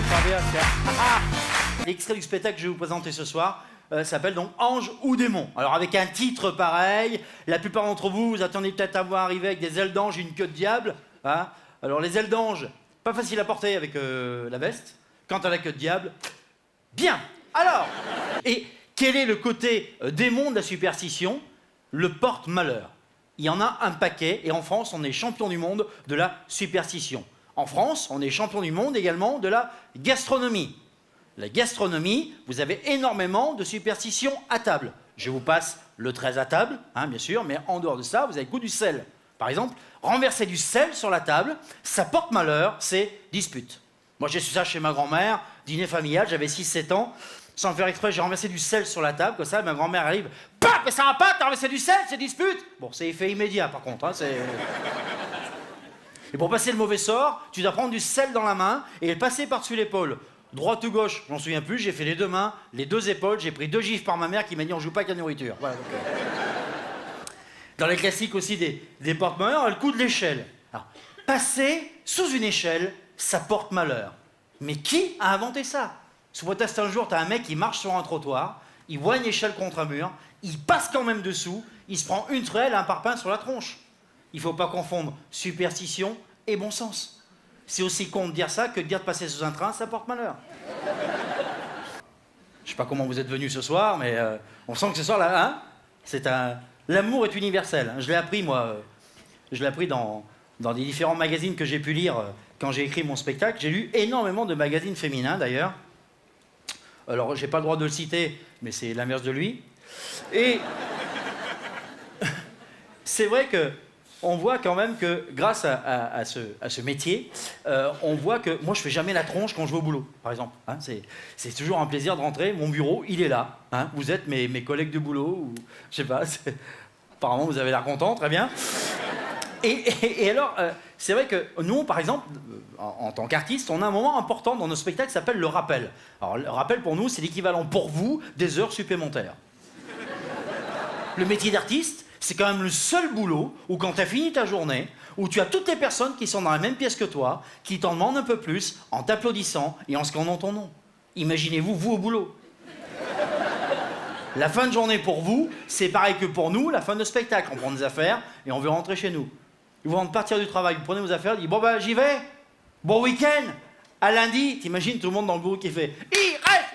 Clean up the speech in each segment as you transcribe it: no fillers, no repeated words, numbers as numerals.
pas bien, l'extrait du spectacle que je vais vous présenter ce soir s'appelle donc Ange ou démon. Alors avec un titre pareil, la plupart d'entre vous, vous attendez peut-être à voir arriver avec des ailes d'ange et une queue de diable. Hein. Alors les ailes d'ange, pas facile à porter avec la veste. Quant à la queue de diable, bien. Alors, et quel est le côté démon de la superstition? Le porte-malheur. Il y en a un paquet, et en France, on est champion du monde de la superstition. En France, on est champion du monde également de la gastronomie. La gastronomie, vous avez énormément de superstitions à table. Je vous passe le 13 à table, hein, bien sûr, mais en dehors de ça, vous avez le goût du sel. Par exemple, renverser du sel sur la table, ça porte malheur, c'est dispute. Moi, j'ai su ça chez ma grand-mère, dîner familial, j'avais 6-7 ans. Sans le faire exprès, j'ai renversé du sel sur la table, comme ça, ma grand-mère arrive. Paf, mais ça va pas, t'as renversé du sel, c'est dispute. Bon, c'est effet immédiat, par contre, hein, c'est... Et pour passer le mauvais sort, tu dois prendre du sel dans la main et le passer par-dessus l'épaule. Droite ou gauche, je m'en souviens plus, j'ai fait les deux mains, les deux épaules, j'ai pris 2 gifles par ma mère qui m'a dit on joue pas avec la nourriture. Voilà, donc, Dans les classiques aussi des porte-malheurs, le coup de l'échelle. Alors, passer sous une échelle, ça porte malheur. Mais qui a inventé ça? Sous prétexte un jour, t'as un mec qui marche sur un trottoir, il voit une échelle contre un mur, il passe quand même dessous, il se prend une truelle et un parpaing sur la tronche. Il ne faut pas confondre superstition et bon sens. C'est aussi con de dire ça que de dire de passer sous un train, ça porte malheur. Je sais pas comment vous êtes venus ce soir, mais on sent que ce soir, là, hein, l'amour est universel. Je l'ai appris, moi. Je l'ai appris dans des différents magazines que j'ai pu lire quand j'ai écrit mon spectacle. J'ai lu énormément de magazines féminins, d'ailleurs. Alors, j'ai pas le droit de le citer, mais c'est l'inverse de lui. Et c'est vrai que on voit quand même que, grâce à ce métier, on voit que moi, je fais jamais la tronche quand je vais au boulot, par exemple. Hein, c'est toujours un plaisir de rentrer. Mon bureau, il est là. Hein, vous êtes mes collègues de boulot, ou je sais pas. Apparemment, vous avez l'air content, très bien. Et alors, c'est vrai que nous, par exemple, en tant qu'artistes, on a un moment important dans nos spectacles qui s'appelle le rappel. Alors, le rappel, pour nous, c'est l'équivalent pour vous des heures supplémentaires. Le métier d'artiste, c'est quand même le seul boulot où, quand tu as fini ta journée, où tu as toutes les personnes qui sont dans la même pièce que toi, qui t'en demandent un peu plus, en t'applaudissant et en scandant ton nom. Imaginez-vous, vous au boulot. La fin de journée pour vous, c'est pareil que pour nous, la fin de spectacle. On prend des affaires et on veut rentrer chez nous. Vous venez de partir du travail, vous prenez vos affaires, vous dites bon ben j'y vais, bon week-end, à lundi. T'imagines tout le monde dans le bureau qui fait il reste,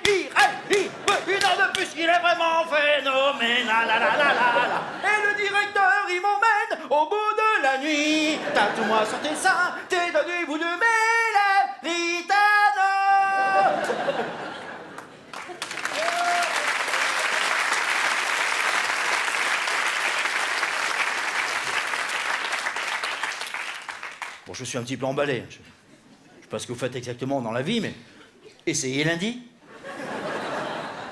une heure de plus, il est vraiment phénoménal, la, la, la, la, la. Et le directeur il m'emmène au bout de la nuit. Tatoue-moi sur tes seins, tes deux vous de mes lèvres, Ritano. Bon, je suis un petit peu emballé. Je sais pas ce que vous faites exactement dans la vie, mais essayez lundi.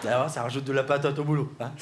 D'ailleurs, ça rajoute de la patate au boulot. Hein.